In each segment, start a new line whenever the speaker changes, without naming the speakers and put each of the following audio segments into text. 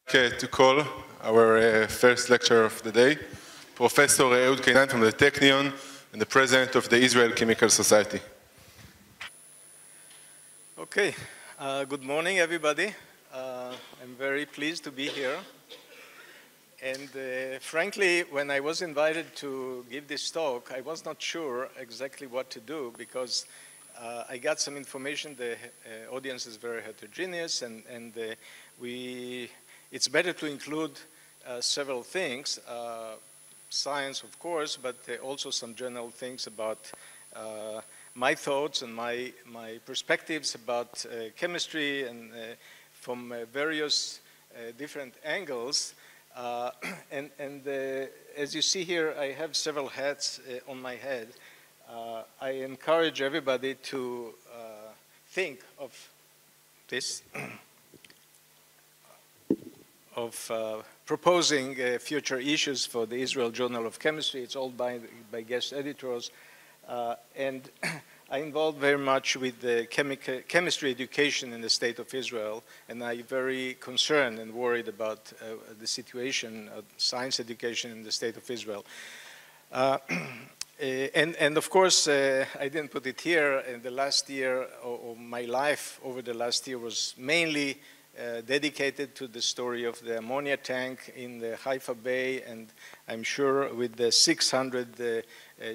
To call our first lecturer of the day, Professor Ehud Keinan from the Technion and the President of the Israel Chemical Society.
Okay, good morning everybody. I'm very pleased to be here. And frankly, when I was invited to give this talk, I was not sure exactly what to do because I got some information. The audience is very heterogeneous and it's better to include several things, science of course, but also some general things about my thoughts and my perspectives about chemistry and from various different angles. As you see here, I have several hats on my head. I encourage everybody to think of this, of proposing future issues for the Israel Journal of Chemistry. It's all by guest editors. And I involved very much with the chemistry education in the state of Israel, and I'm very concerned and worried about the situation of science education in the state of Israel. And of course, I didn't put it here. In the last year, or my life over the last year was mainly dedicated to the story of the ammonia tank in the Haifa Bay, and I'm sure with the 600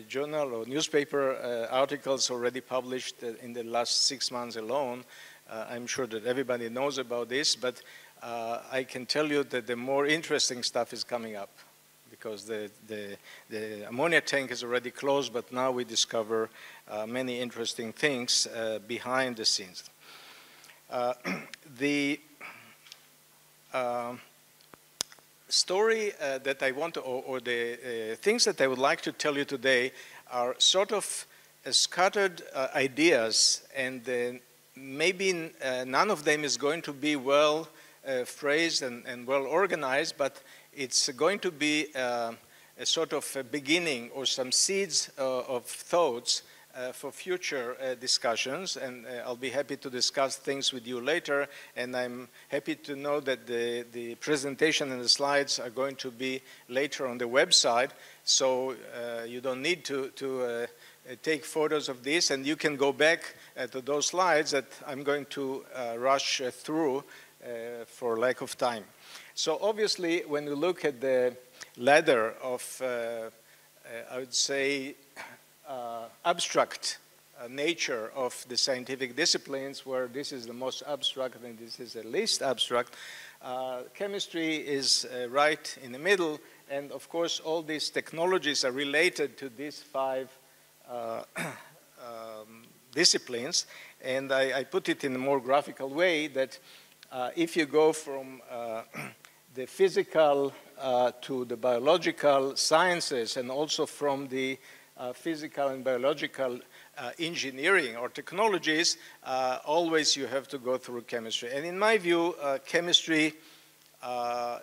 journal or newspaper articles already published in the last 6 months alone, I'm sure that everybody knows about this, but I can tell you that the more interesting stuff is coming up because the ammonia tank is already closed, but now we discover many interesting things behind the scenes. The story that I want to, or the things that I would like to tell you today are sort of scattered ideas, and maybe none of them is going to be well phrased and well organized, but it's going to be a sort of a beginning or some seeds of thoughts for future discussions, and I'll be happy to discuss things with you later, and I'm happy to know that the presentation and the slides are going to be later on the website, so you don't need to take photos of this, and you can go back to those slides that I'm going to rush through for lack of time. So obviously, when you look at the ladder of, I would say, abstract nature of the scientific disciplines, where this is the most abstract and this is the least abstract, chemistry is right in the middle, and of course all these technologies are related to these 5 disciplines, and I put it in a more graphical way that if you go from the physical to the biological sciences, and also from the physical and biological engineering or technologies, always you have to go through chemistry. And in my view, chemistry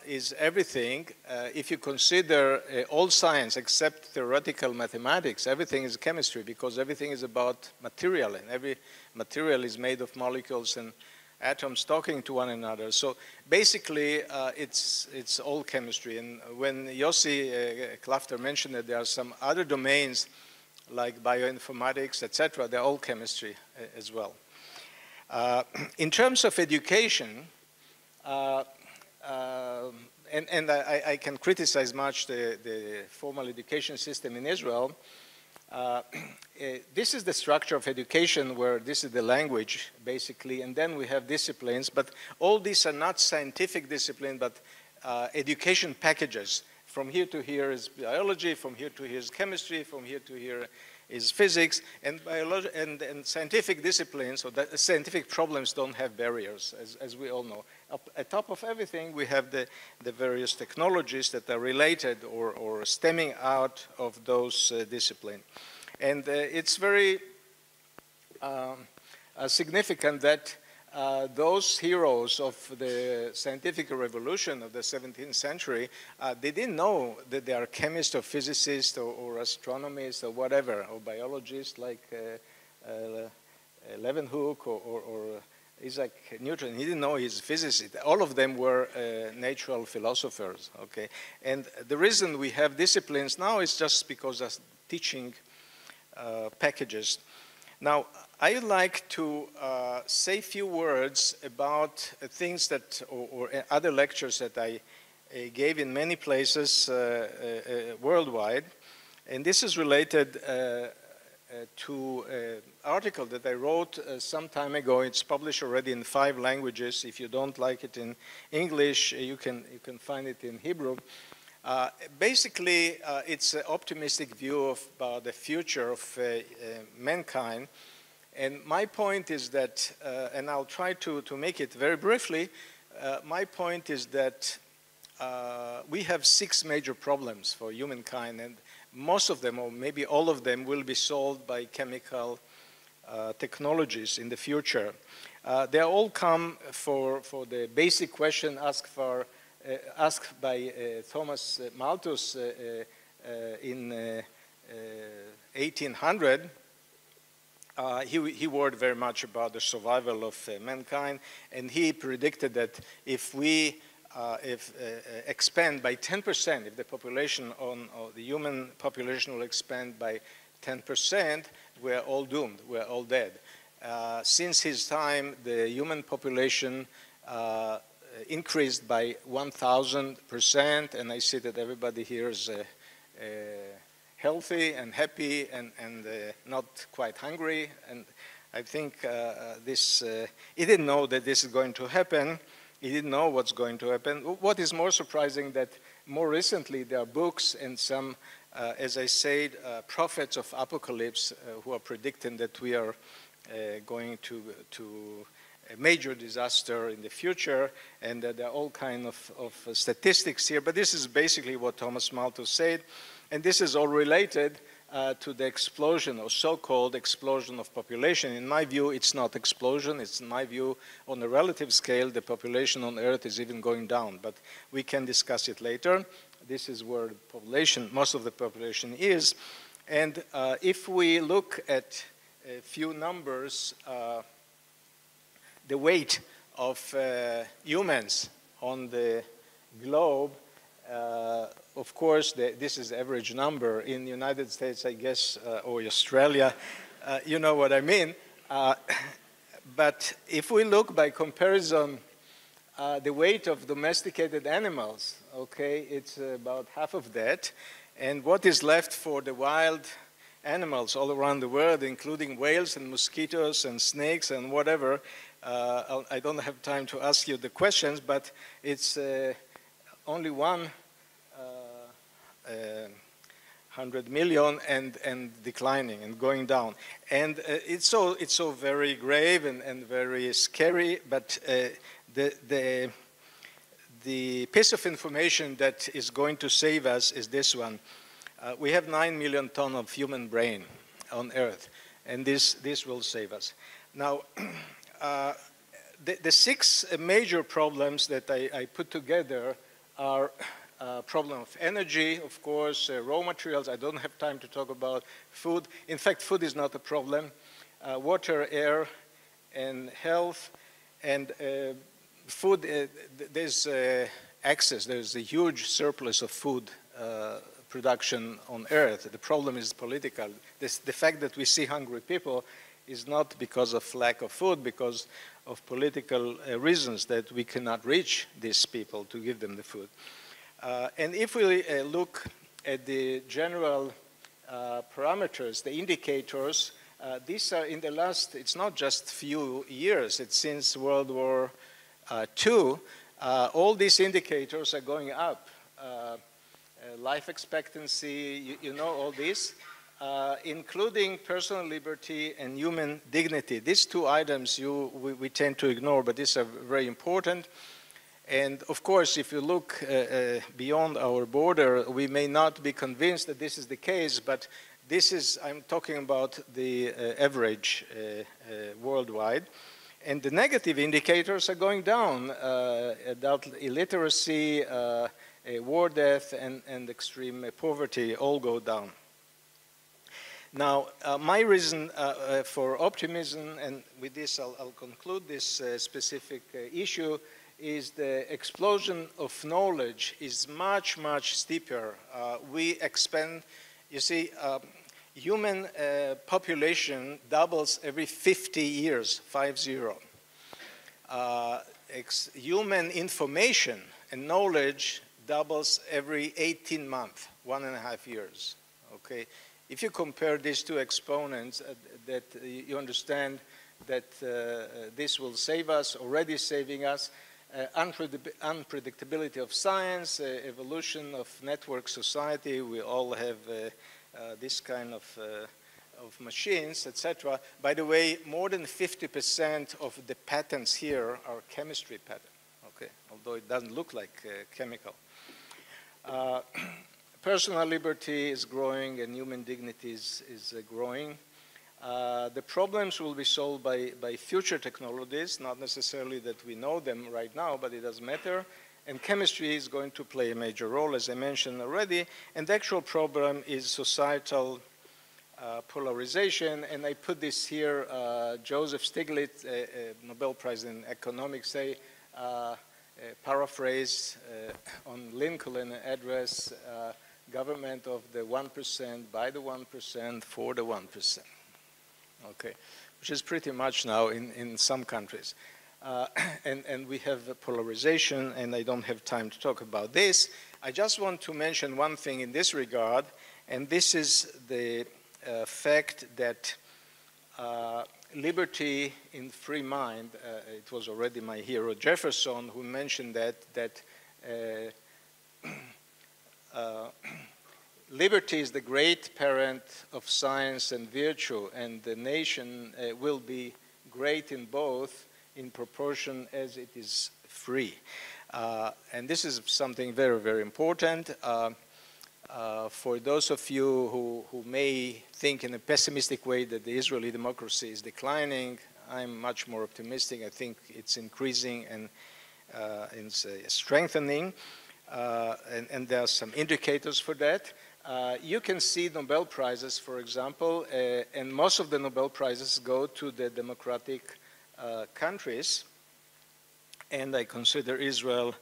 is everything. If you consider all science except theoretical mathematics, everything is chemistry, because everything is about material, and every material is made of molecules and atoms talking to one another. So basically, it's all chemistry. And when Yossi Klafter mentioned that there are some other domains like bioinformatics, etc., they're all chemistry as well. In terms of education, and I can criticize much the formal education system in Israel. This is the structure of education, where this is the language, basically, and then we have disciplines, but all these are not scientific disciplines, but education packages. From here to here is biology, from here to here is chemistry, from here to here is physics, and scientific disciplines, or the scientific problems don't have barriers, as we all know. At top of everything, we have the various technologies that are related or stemming out of those disciplines. And it's very significant that those heroes of the scientific revolution of the 17th century, they didn't know that they are chemists or physicists or astronomers or whatever, or biologists like Leeuwenhoek or Isaac Newton, he didn't know he's a physicist. All of them were natural philosophers, okay? And the reason we have disciplines now is just because of teaching packages. Now, I would like to say a few words about things that, or other lectures that I gave in many places worldwide. And this is related to an article that I wrote some time ago. It's published already in 5 languages. If you don't like it in English, you can find it in Hebrew. Basically, it's an optimistic view about the future of mankind. And my point is that, and I'll try to make it very briefly, my point is that we have 6 major problems for humankind, and most of them, or maybe all of them, will be solved by chemical technologies in the future. They all come for the basic question asked by Thomas Malthus in 1800. He worried very much about the survival of mankind, and he predicted that if we expand by 10%, if the population or the human population will expand by 10%, we're all doomed, we're all dead. Since his time, the human population increased by 1,000%, and I see that everybody here is healthy and happy and not quite hungry, and I think he didn't know that this is going to happen. He didn't know what's going to happen. What is more surprising that more recently there are books and some, as I said, prophets of apocalypse who are predicting that we are going to a major disaster in the future, and there are all kinds of statistics here. But this is basically what Thomas Malthus said, and this is all related to the explosion or so-called explosion of population. In my view, it's not explosion. It's in my view, on a relative scale, the population on Earth is even going down. But we can discuss it later. This is where the population, most of the population is. And if we look at a few numbers, the weight of humans on the globe, of course, this is the average number. In the United States, I guess, or Australia, you know what I mean. But if we look by comparison, the weight of domesticated animals, okay, it's about half of that. And what is left for the wild animals all around the world, including whales and mosquitoes and snakes and whatever, I don't have time to ask you the questions, but it's only 100 million and declining and going down. And it's so very grave and very scary, but the piece of information that is going to save us is this one. We have 9 million tons of human brain on Earth, and this will save us. Now, the 6 major problems that I put together are problem of energy, of course, raw materials. I don't have time to talk about food. In fact, food is not a problem. Water, air, and health. And food, there's access. There's a huge surplus of food production on Earth. The problem is political. The fact that we see hungry people is not because of lack of food, because of political reasons that we cannot reach these people to give them the food. And if we look at the general parameters, the indicators, these are in the last, it's not just few years, it's since World War II, all these indicators are going up. Life expectancy, you know all this, including personal liberty and human dignity. These 2 items we tend to ignore, but these are very important. And of course, if you look beyond our border, we may not be convinced that this is the case, but this is, I'm talking about the average worldwide. And the negative indicators are going down. Adult illiteracy, war death, and extreme poverty all go down. Now, my reason for optimism, and with this I'll conclude this specific issue, is the explosion of knowledge is much, much steeper. We expand, you see, human population doubles every 50 years, 50. Human information and knowledge doubles every 18 months, 1.5 years, okay? If you compare these two exponents, that you understand that this will save us, already saving us, unpredictability of science, evolution of network society. We all have this kind of machines, etc. By the way, more than 50% of the patents here are chemistry patents, okay? Although it doesn't look like chemical. Personal liberty is growing and human dignity is growing. The problems will be solved by future technologies, not necessarily that we know them right now, but it doesn't matter. And chemistry is going to play a major role, as I mentioned already. And the actual problem is societal polarization. And I put this here, Joseph Stiglitz, Nobel Prize in Economics, paraphrase on Lincoln address, government of the 1%, by the 1%, for the 1%. Okay, which is pretty much now in some countries. And we have a polarization, and I don't have time to talk about this. I just want to mention one thing in this regard, and this is the fact that liberty in free mind, it was already my hero Jefferson who mentioned that liberty is the great parent of science and virtue, and the nation will be great in both in proportion as it is free. And this is something very, very important. For those of you who may think in a pessimistic way that the Israeli democracy is declining, I'm much more optimistic. I think it's increasing and it's strengthening, and there are some indicators for that. You can see Nobel Prizes, for example, and most of the Nobel Prizes go to the democratic countries, and I consider Israel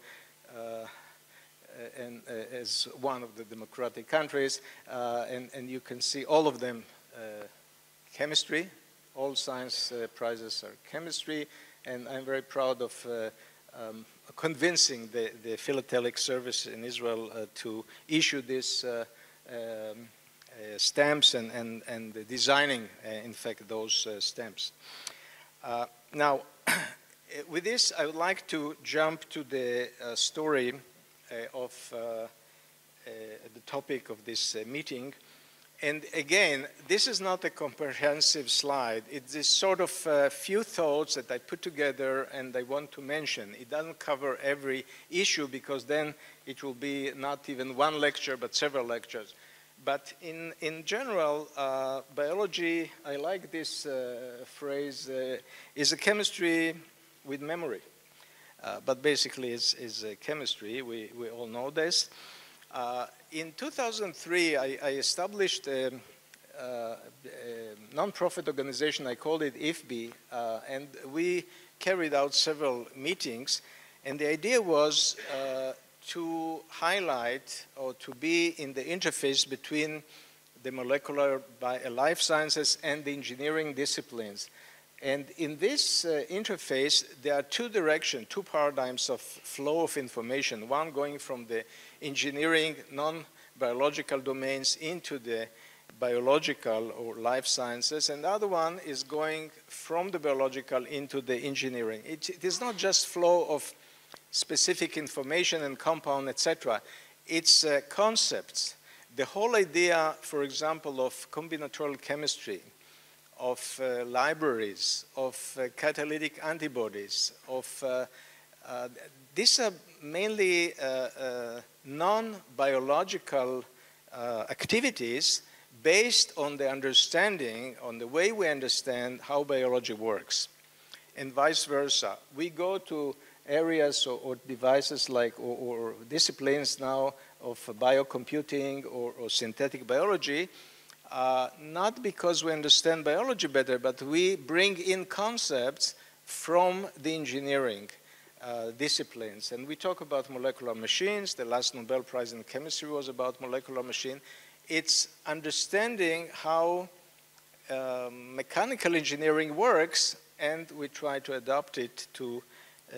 as one of the democratic countries, and you can see all of them chemistry. All science prizes are chemistry, and I'm very proud of convincing the philatelic service in Israel to issue this stamps and designing, in fact, those stamps. Now, with this, I would like to jump to the story of the topic of this meeting. And again, this is not a comprehensive slide. It's this sort of few thoughts that I put together and I want to mention. It doesn't cover every issue because then it will be not even one lecture but several lectures. But in general, biology, I like this phrase, is a chemistry with memory. But basically it's chemistry, we all know this. In 2003, I established a non-profit organization, I called it IFBI, and we carried out several meetings, and the idea was to highlight or to be in the interface between the molecular life sciences and the engineering disciplines. And in this interface, there are two directions, two paradigms of flow of information, one going from the engineering, non-biological domains into the biological or life sciences, and the other one is going from the biological into the engineering. It is not just flow of specific information and compound, etc. It's concepts. The whole idea, for example, of combinatorial chemistry, of libraries, of catalytic antibodies, of these are mainly non-biological activities based on the understanding, on the way we understand how biology works, and vice versa. We go to areas or devices like, or disciplines now of biocomputing or synthetic biology, not because we understand biology better, but we bring in concepts from the engineering disciplines. And we talk about molecular machines. The last Nobel Prize in Chemistry was about molecular machine. It's understanding how mechanical engineering works, and we try to adapt it to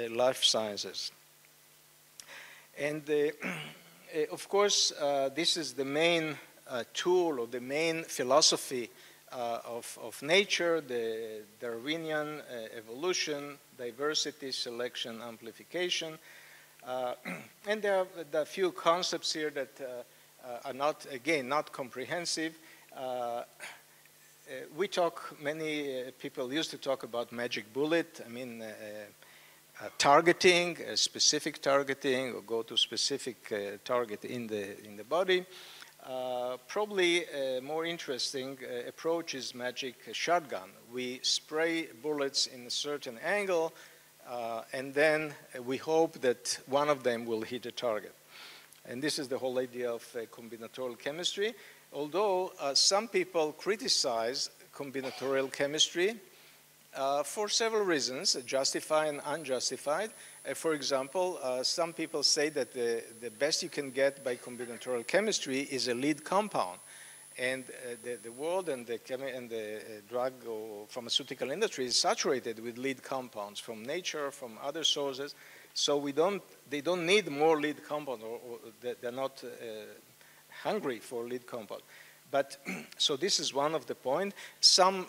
life sciences. And of course, this is the main tool or the main philosophy of nature, the Darwinian evolution, diversity, selection, amplification. And there are a few concepts here that are not, again, not comprehensive. We talk, many people used to talk about magic bullet. I mean, targeting, specific targeting, or go to specific target in the body. Probably a more interesting approach is magic shotgun. We spray bullets in a certain angle, and then we hope that one of them will hit a target. And this is the whole idea of combinatorial chemistry. Although some people criticize combinatorial chemistry for several reasons, justified and unjustified. For example, some people say that the best you can get by combinatorial chemistry is a lead compound. And the world and the drug or pharmaceutical industry is saturated with lead compounds from nature, from other sources. So they don't need more lead compounds, or they're not hungry for lead compound. But so this is one of the points. Some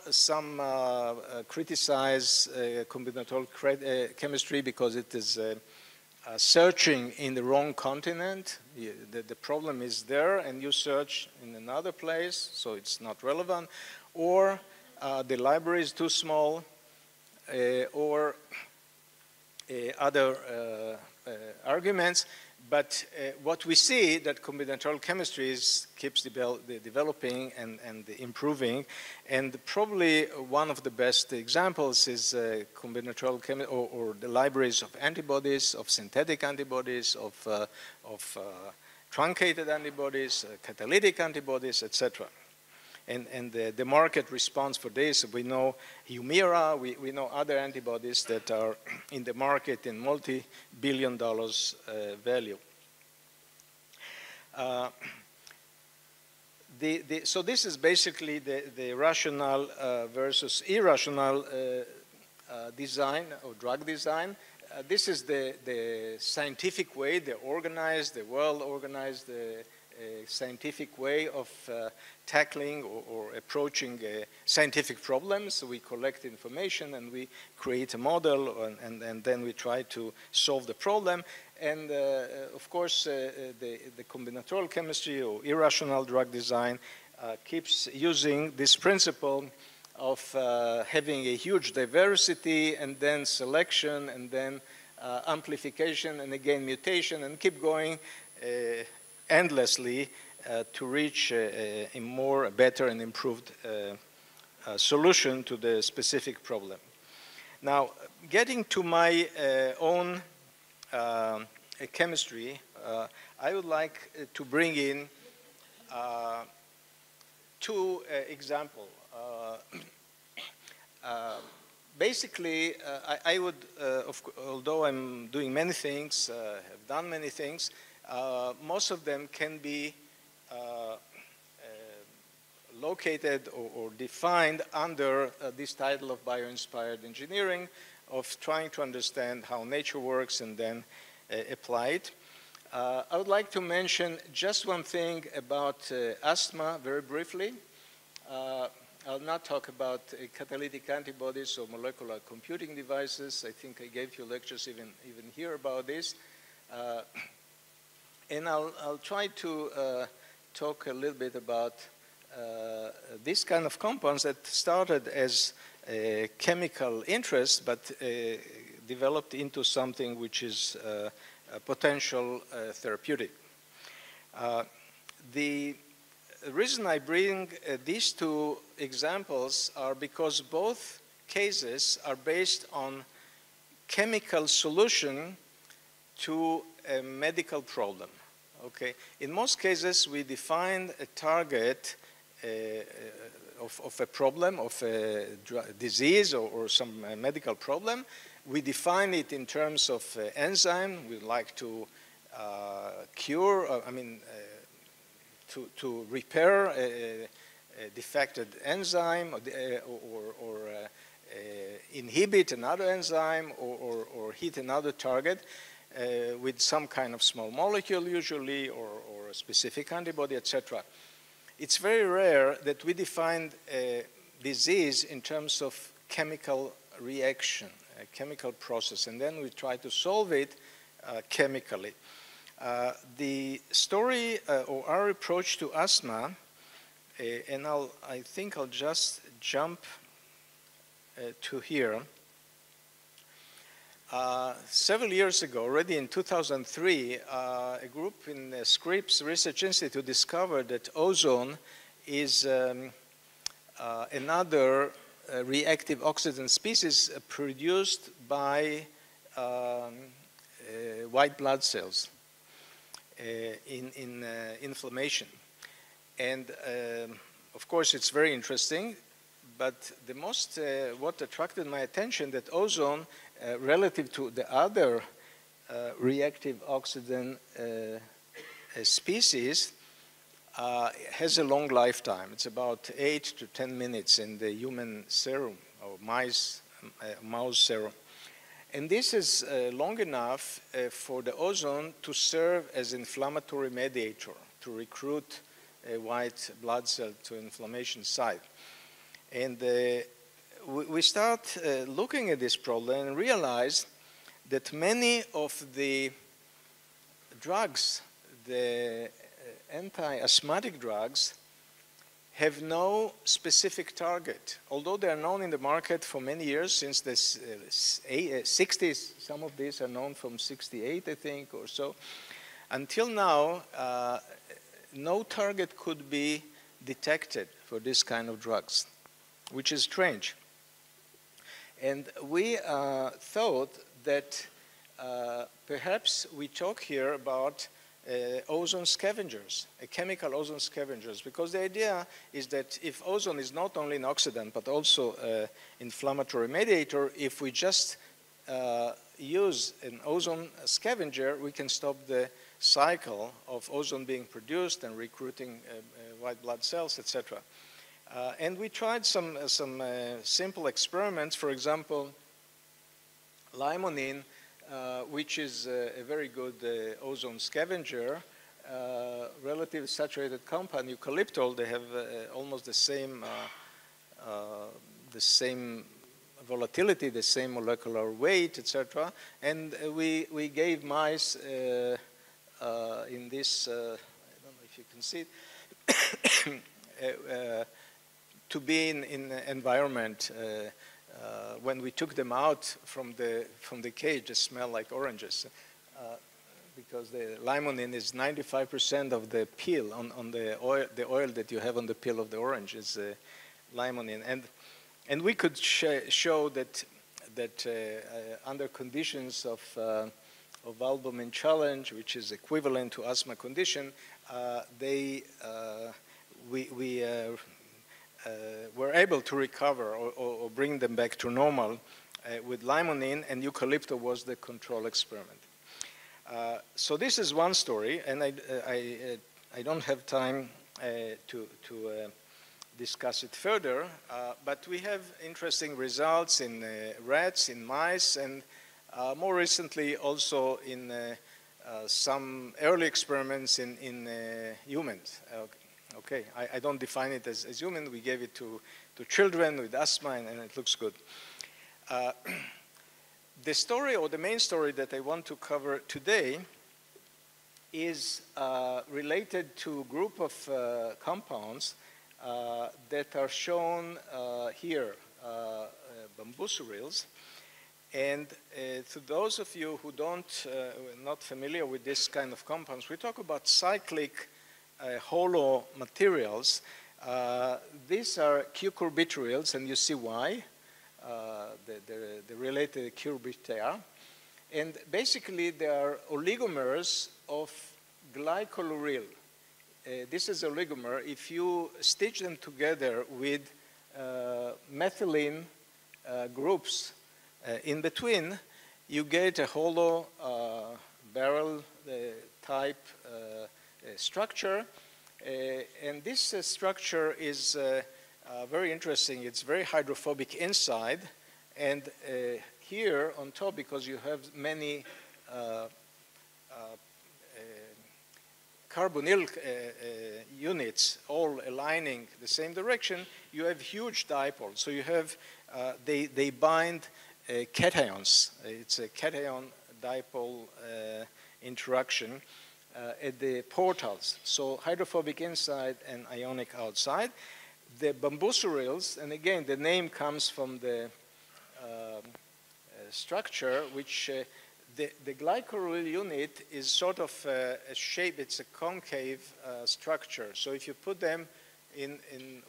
criticize combinatorial chemistry because it is searching in the wrong continent. The problem is there, and you search in another place, so it's not relevant. Or the library is too small, or other arguments. But what we see that combinatorial chemistry keeps developing and improving, and probably one of the best examples is combinatorial chemistry, or the libraries of antibodies, of synthetic antibodies, of truncated antibodies, catalytic antibodies, etc. And the market response for this, we know Humira, we know other antibodies that are in the market in multi-billion dollars value. So this is basically the rational versus irrational design or drug design. This is the scientific way, the organized, the well-organized scientific way of tackling or approaching scientific problems. So we collect information and we create a model, and then we try to solve the problem. And of course, the combinatorial chemistry or irrational drug design keeps using this principle of having a huge diversity, and then selection, and then amplification, and again mutation, and keep going endlessly to reach a better and improved solution to the specific problem. Now, getting to my own chemistry, I would like to bring in two examples. Basically, I would, although I'm doing many things, have done many things, most of them can be located or defined under this title of bio-inspired engineering, of trying to understand how nature works and then apply it. I would like to mention just one thing about asthma very briefly. I'll not talk about catalytic antibodies or molecular computing devices. I think I gave you lectures even here about this. And I'll try to talk a little bit about this kind of compounds that started as a chemical interest, but developed into something which is a potential therapeutic. The reason I bring these two examples are because both cases are based on chemical solution to a medical problem. Okay. In most cases, we define a target of a problem, of a disease or some medical problem. We define it in terms of enzyme. We like to cure, to repair a defected enzyme or inhibit another enzyme or hit another target with some kind of small molecule usually or a specific antibody, etc. It's very rare that we define a disease in terms of chemical reaction, a chemical process, and then we try to solve it chemically. The story or our approach to asthma, and I think I'll just jump to here. Several years ago, already in 2003, a group in the Scripps Research Institute discovered that ozone is another reactive oxygen species produced by white blood cells in inflammation. And of course, it's very interesting. But the most, what attracted my attention, that ozone, relative to the other reactive oxygen species, has a long lifetime. It's about 8 to 10 minutes in the human serum, or mouse serum. And this is long enough for the ozone to serve as inflammatory mediator, to recruit a white blood cell to inflammation site. And we start looking at this problem and realize that many of the drugs, the anti-asthmatic drugs, have no specific target. Although they are known in the market for many years, since the 60s, some of these are known from 68, I think, or so. Until now, no target could be detected for this kind of drugs, which is strange. And we thought that perhaps we talk here about ozone scavengers, chemical ozone scavengers, because the idea is that if ozone is not only an oxidant but also an inflammatory mediator, if we just use an ozone scavenger, we can stop the cycle of ozone being produced and recruiting white blood cells, etc. And we tried some simple experiments. For example, limonene, which is a very good ozone scavenger, relatively saturated compound, eucalyptol. They have almost the same volatility, the same molecular weight, etc. And we gave mice in this, I don't know if you can see it, to be in an environment when we took them out from the cage, they smell like oranges, because the limonene is 95% of the peel on the oil that you have on the peel of the orange is limonene, and we could show that under conditions of albumin challenge, which is equivalent to asthma condition, we were able to recover or bring them back to normal with limonene, and eucalyptus was the control experiment. So this is one story, and I don't have time to discuss it further, but we have interesting results in rats, in mice, and more recently also in some early experiments in humans. Okay, I don't define it as human. We gave it to children with asthma, and it looks good. The story, or the main story that I want to cover today, is related to a group of compounds that are shown here, Bambus urils. And to those of you who not familiar with this kind of compounds, we talk about cyclic hollow materials. These are cucurbiturils, and you see why. The related cucurbitae. And basically, they are oligomers of glycoluril. this is a oligomer. If you stitch them together with methylene groups in between, you get a hollow barrel type structure. And this structure is very interesting. It's very hydrophobic inside. And here on top, because you have many carbonyl units all aligning the same direction, you have huge dipoles. So you have, they bind cations. It's a cation dipole interaction at the portals. So hydrophobic inside and ionic outside. The Bambus urils, and again, the name comes from the structure, which the Glycoluril unit is sort of a shape, it's a concave structure. So if you put them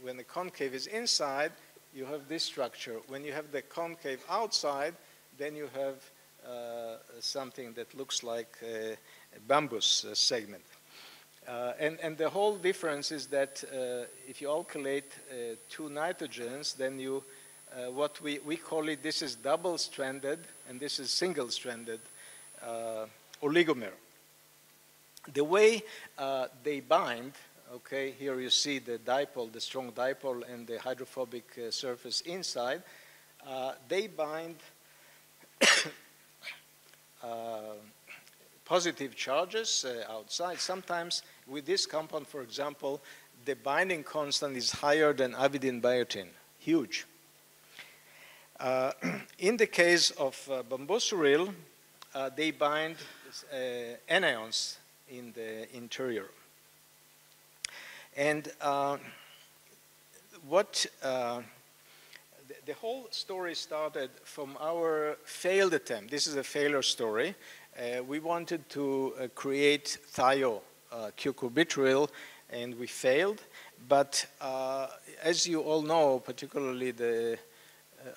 when the concave is inside, you have this structure. When you have the concave outside, then you have something that looks like a Bambus segment. And the whole difference is that if you alkylate two nitrogens, then you, what we call it, this is double-stranded, and this is single-stranded oligomer. The way they bind, okay, here you see the dipole, the strong dipole, and the hydrophobic surface inside. They bind positive charges outside. Sometimes with this compound, for example, the binding constant is higher than avidin biotin, huge. In the case of Bambus uril, they bind anions in the interior. And the whole story started from our failed attempt. This is a failure story. We wanted to create thiocucurbitryl, and we failed. But as you all know, particularly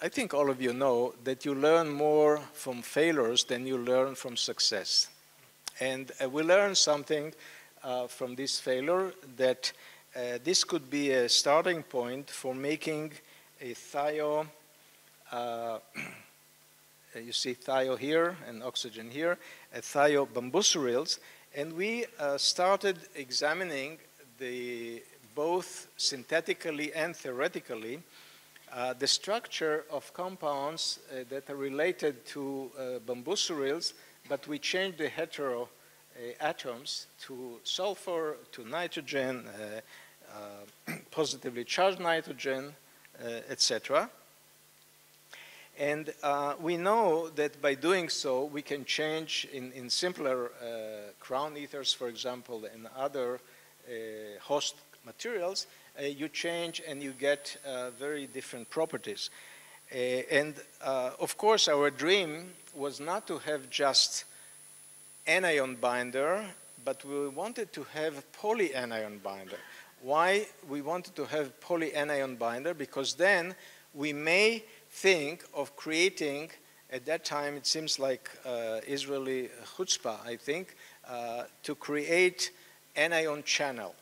I think all of you know that you learn more from failures than you learn from success. And we learned something from this failure, that this could be a starting point for making a thio, you see thio here and oxygen here, a thio Bambus urils, and we started examining both synthetically and theoretically the structure of compounds that are related to Bambus urils, but we changed the hetero atoms to sulfur, to nitrogen, positively charged nitrogen, etc. And we know that by doing so, we can change in simpler crown ethers, for example, and other host materials, you change and you get very different properties. And of course, our dream was not to have just anion binder, but we wanted to have polyanion binder. Why we wanted to have polyanion binder? Because then we may think of creating, at that time it seems like Israeli chutzpah, I think, to create anion channel.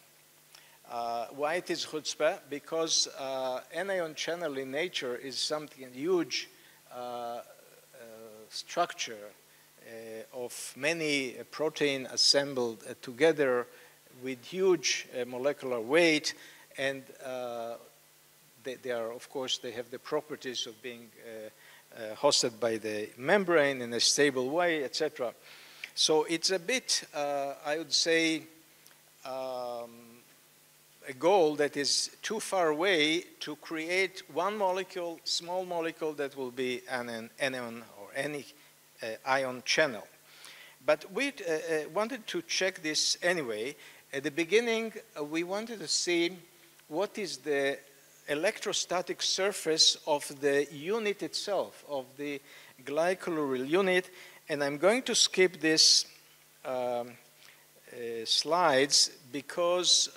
Why it is chutzpah? Because anion channel in nature is something huge structure of many protein assembled together with huge molecular weight, and they are, of course, they have the properties of being hosted by the membrane in a stable way, etc. So it's a bit, I would say, a goal that is too far away to create one molecule, small molecule, that will be an anion or any ion channel. But we wanted to check this anyway. At the beginning, we wanted to see what is the electrostatic surface of the unit itself, of the Glycoluril unit. And I'm going to skip this slides because,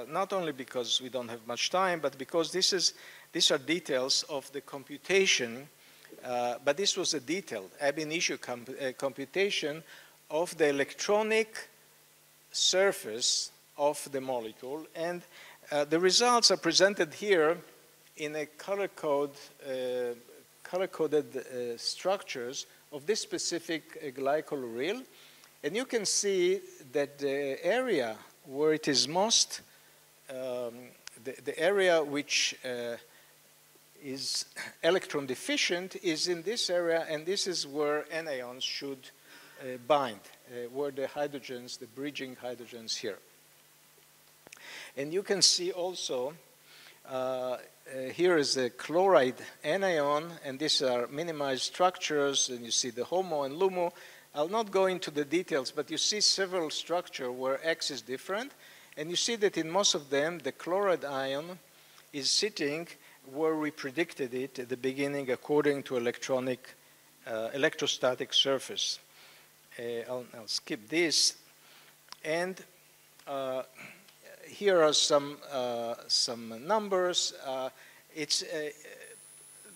not only because we don't have much time, but because these are details of the computation, but this was a detailed ab initio computation of the electronic surface of the molecule. And the results are presented here in a color-coded structures of this specific glycoluril. And you can see that the area where it is most, the area which is electron deficient is in this area, and this is where anions should bind, where the hydrogens, the bridging hydrogens here. And you can see also, here is a chloride anion, and these are minimized structures, and you see the HOMO and LUMO. I'll not go into the details, but you see several structures where X is different, and you see that in most of them, the chloride ion is sitting where we predicted it at the beginning according to electrostatic surface. I'll skip this. And here are some numbers.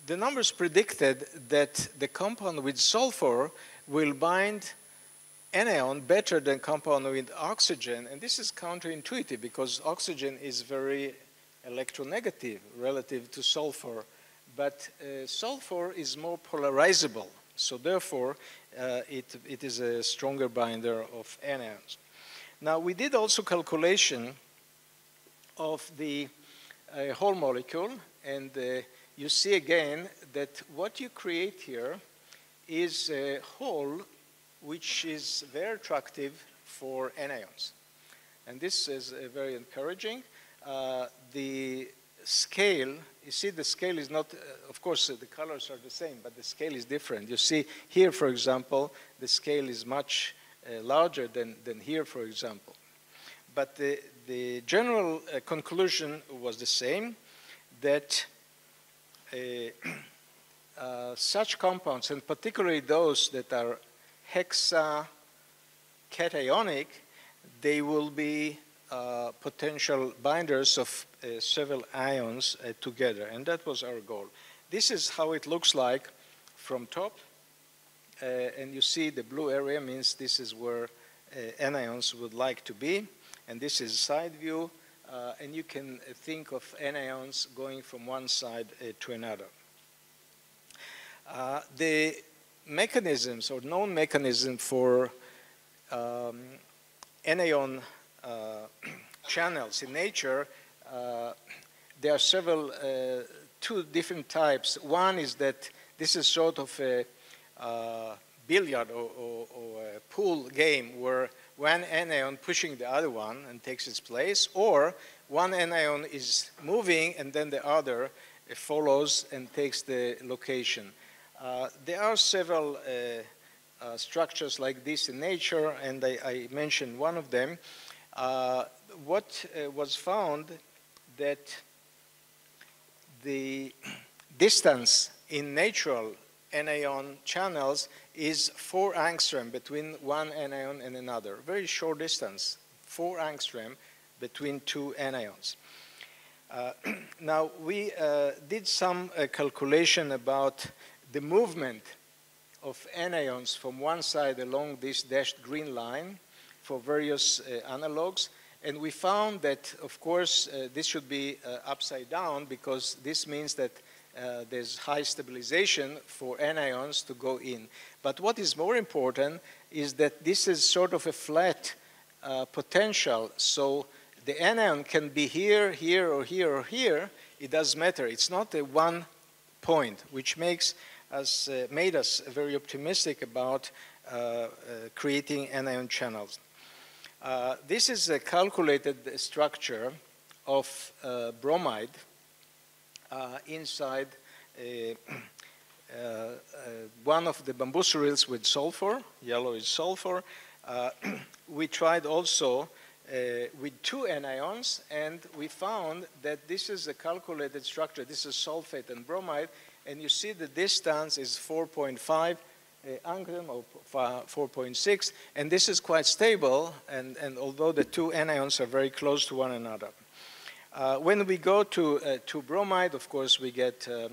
The numbers predicted that the compound with sulfur will bind anion better than compound with oxygen. And this is counterintuitive because oxygen is very electronegative relative to sulfur. But sulfur is more polarizable. So therefore, it is a stronger binder of anions. Now, we did also calculation of the whole molecule. And you see again that what you create here is a whole which is very attractive for anions. And this is very encouraging. The scale, you see the scale is not, of course the colors are the same, but the scale is different. You see here, for example, the scale is much larger than here, for example. But the general conclusion was the same, that such compounds, and particularly those that are hexacationic, they will be potential binders of several ions together, and that was our goal. This is how it looks like from top, and you see the blue area means this is where anions would like to be, and this is side view, and you can think of anions going from one side to another. The mechanisms or known mechanism for anion channels in nature, there are several, two different types. One is that this is sort of a billiard or a pool game where one anion pushing the other one and takes its place, or one anion is moving and then the other follows and takes the location. There are several structures like this in nature, and I mentioned one of them. What was found that the distance in natural anion channels is 4 angstrom between one anion and another. Very short distance, 4 angstrom between two anions. Now, we did some calculation about the movement of anions from one side along this dashed green line for various analogs. And we found that, of course, this should be upside down because this means that there's high stabilization for anions to go in. But what is more important is that this is sort of a flat potential. So the anion can be here, here, or here, or here. It doesn't matter. It's not a one point, which makes us, made us very optimistic about creating anion channels. This is a calculated structure of bromide inside one of the Bambus urils with sulfur. Yellow is sulfur. We tried also with 2 anions, and we found that this is a calculated structure. This is sulfate and bromide, and you see the distance is 4.5 angstrom or 4.6, and this is quite stable, and although the 2 anions are very close to one another. When we go to bromide, of course, we get a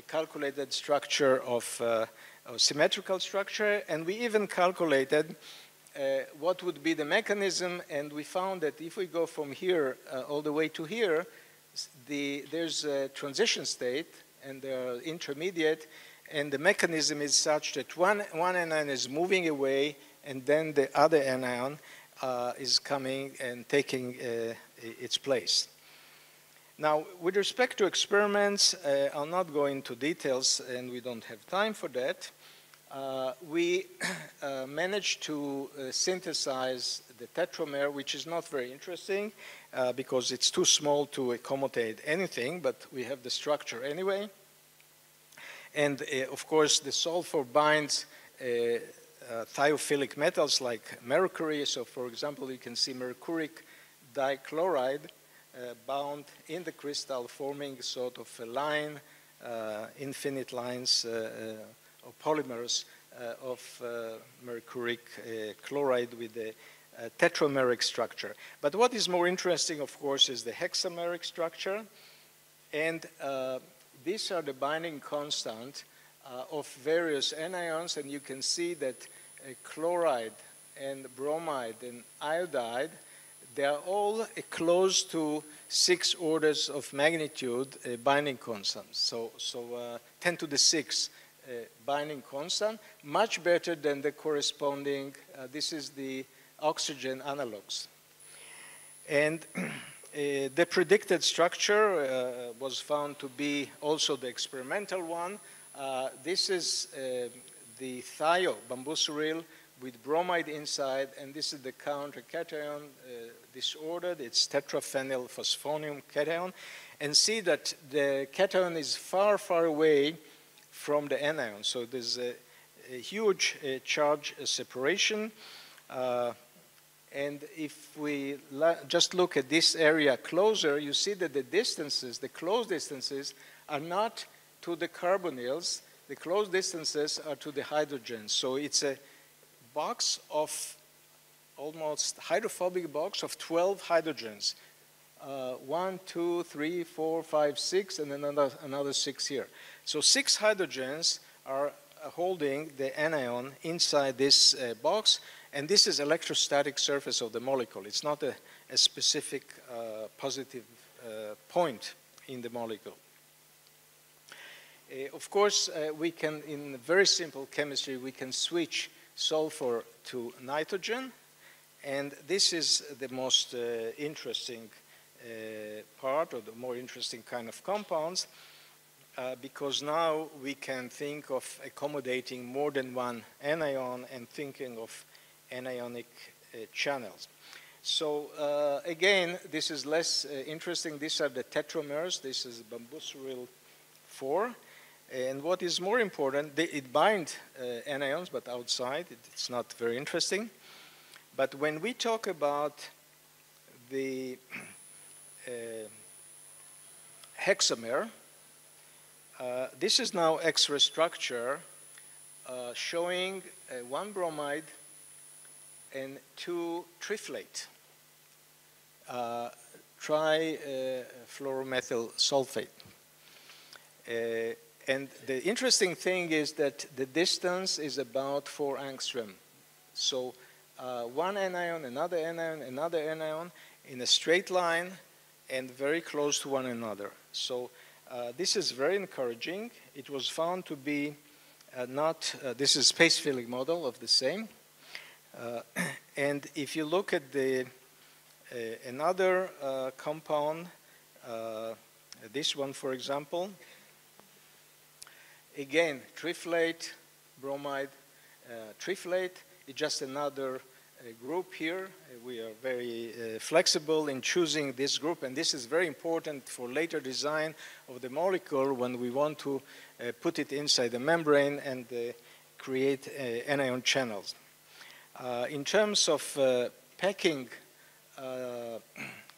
calculated structure of a symmetrical structure, and we even calculated what would be the mechanism, and we found that if we go from here all the way to here, there's a transition state, and there are intermediate, and the mechanism is such that one anion is moving away, and then the other anion is coming and taking its place. Now, with respect to experiments, I'll not go into details, and we don't have time for that. We managed to synthesize the tetramer, which is not very interesting because it's too small to accommodate anything, but we have the structure anyway. And of course, the sulfur binds thiophilic metals like mercury. So for example, you can see mercuric dichloride bound in the crystal, forming sort of a line, infinite lines or polymers of mercuric chloride with a tetrameric structure. But what is more interesting, of course, is the hexameric structure. And these are the binding constant of various anions. And you can see that chloride and bromide and iodide, they are all close to 6 orders of magnitude binding constants. So 10 to the 6 binding constant, much better than the corresponding, this is the oxygen analogs. And the predicted structure was found to be also the experimental one. This is the thio, Bambus uril, with bromide inside, and this is the countercation disordered. It's tetraphenyl phosphonium cation. And see that the cation is far, far away from the anion. So there's a huge charge separation. And if we just look at this area closer, you see that the distances, the close distances, are not to the carbonyls. The close distances are to the hydrogens. So it's a box of almost hydrophobic box of 12 hydrogens. 1, 2, 3, 4, 5, 6, and then another 6 here. So 6 hydrogens are holding the anion inside this box, and this is electrostatic surface of the molecule. It's not a specific positive point in the molecule. Of course, we can, in very simple chemistry, we can switch sulfur to nitrogen, and this is the most interesting part, or the more interesting kind of compounds, because now we can think of accommodating more than one anion and thinking of anionic channels. So again, this is less interesting. These are the tetramers. This is Bambus uril 4. And what is more important, it binds anions, but outside, it's not very interesting. But when we talk about the hexamer, this is now X-ray structure showing 1 bromide and 2 triflate, trifluoromethyl sulfate. And the interesting thing is that the distance is about 4 angstrom. So 1 anion, another anion, another anion in a straight line and very close to one another. So this is very encouraging. It was found to be this is space filling model of the same. And if you look at the another compound, this one, for example, again, triflate, bromide, triflate. It's just another group here. We are very flexible in choosing this group, and this is very important for later design of the molecule when we want to put it inside the membrane and create anion channels. In terms of packing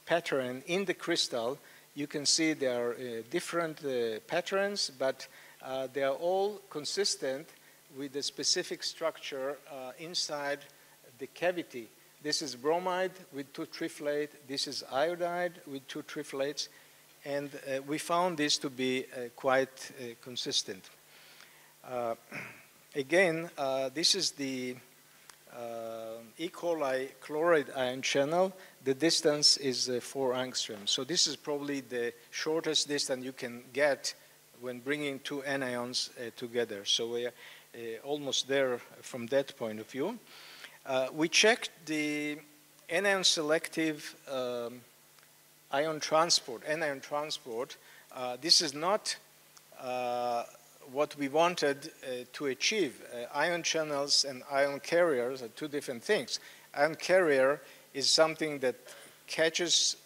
pattern in the crystal, you can see there are different patterns, but they are all consistent with the specific structure inside the cavity. This is bromide with 2 triflate. This is iodide with 2 triflates. And we found this to be quite consistent. Again, this is the E. coli chloride ion channel, the distance is 4 angstroms. So this is probably the shortest distance you can get when bringing two anions together. So we are almost there from that point of view. We checked the anion-selective anion transport. This is not what we wanted to achieve. Ion channels and ion carriers are two different things. Ion carrier is something that catches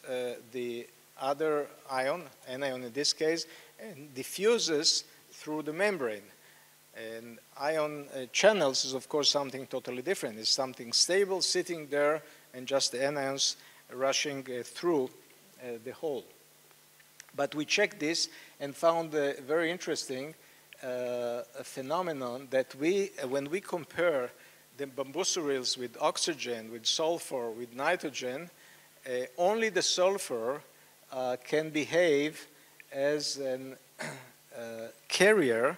the other anion in this case, and diffuses through the membrane. And ion channels is, of course, something totally different. It's something stable, sitting there, and just the anions rushing through the hole. But we checked this and found very interesting a phenomenon that when we compare the Bambus urils with oxygen, with sulfur, with nitrogen, only the sulfur can behave as a carrier.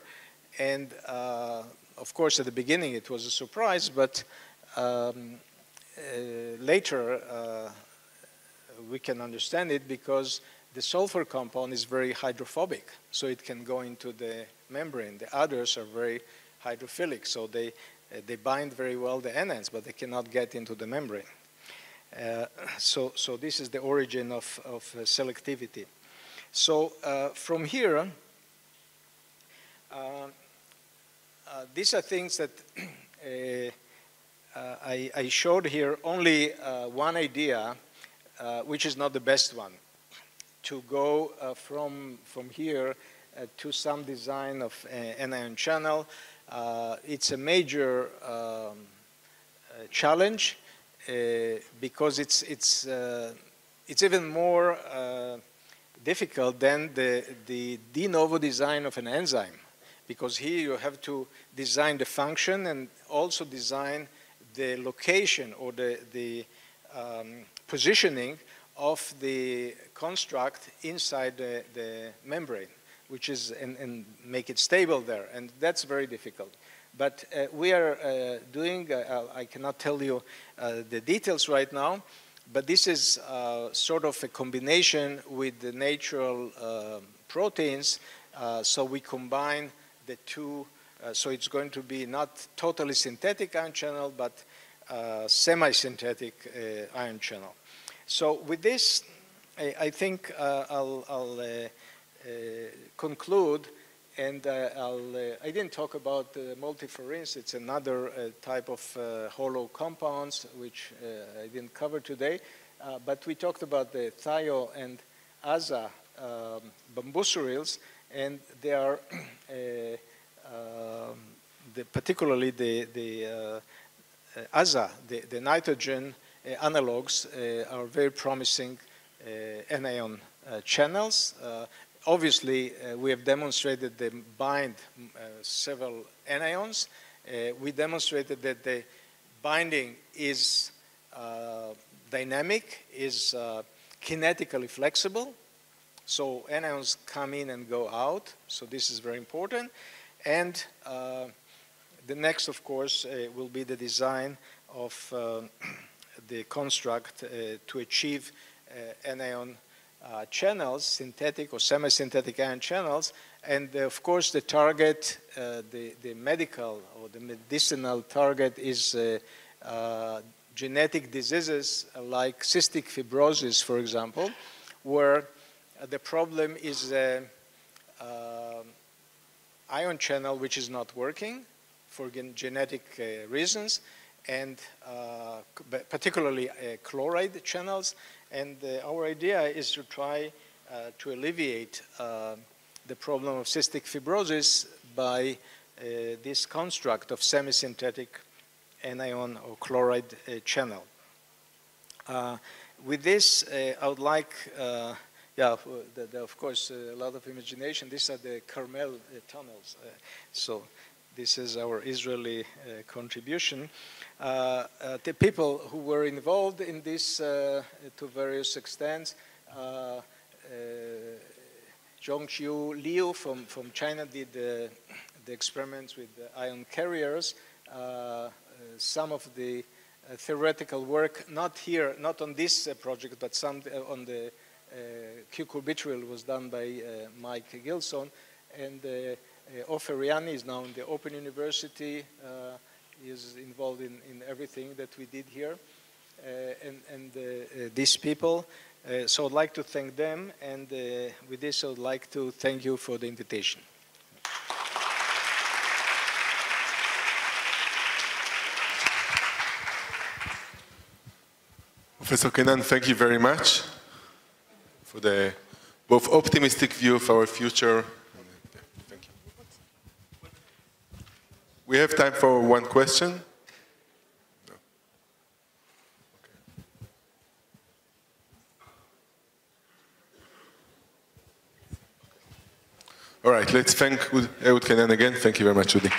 And of course, at the beginning, it was a surprise, but later we can understand it because the sulfur compound is very hydrophobic, so it can go into the membrane. The others are very hydrophilic, so they bind very well the anions, but they cannot get into the membrane. So this is the origin of selectivity. So from here, these are things that I showed here, only one idea, which is not the best one, to go from here to some design of an ion channel. It's a major challenge because it's even more difficult than the de novo design of an enzyme, because here you have to design the function and also design the location or the positioning of the construct inside the membrane, which is, and make it stable there, and that's very difficult. But we are doing, I cannot tell you the details right now, but this is sort of a combination with the natural proteins, so we combine the two, so it's going to be not totally synthetic ion channel, but semi-synthetic ion channel. So with this, I think I'll conclude, and I didn't talk about multifluorines. It's another type of hollow compounds, which I didn't cover today. But we talked about the thio and aza Bambus urils, and they are particularly the aza, the nitrogen analogs are very promising anion channels. Obviously, we have demonstrated they bind several anions. We demonstrated that the binding is dynamic, is kinetically flexible. So anions come in and go out. So this is very important. And the next, of course, will be the design of the construct to achieve anion channels, synthetic or semi-synthetic ion channels. And of course, the target, the medical or the medicinal target is genetic diseases like cystic fibrosis, for example, where the problem is ion channel which is not working for genetic reasons, and particularly chloride channels. And our idea is to try to alleviate the problem of cystic fibrosis by this construct of semi-synthetic anion or chloride channel. With this, I would like, of course, a lot of imagination. These are the Carmel tunnels. So this is our Israeli contribution. The people who were involved in this to various extents, Zhongqiu Liu from China did the experiments with the ion carriers. some of the theoretical work, not here, not on this project, but some on the Q-cubitril was done by Mike Gilson, and Ofer Riani is now in the Open University. He is involved in everything that we did here, and these people. So I'd like to thank them, and with this I'd like to thank you for the invitation.
Professor Keinan, thank you very much for the both optimistic view of our future. Thank you. We have time for one question. No. Okay. All right, let's thank Ehud Keinan again. Thank you very much, Udi.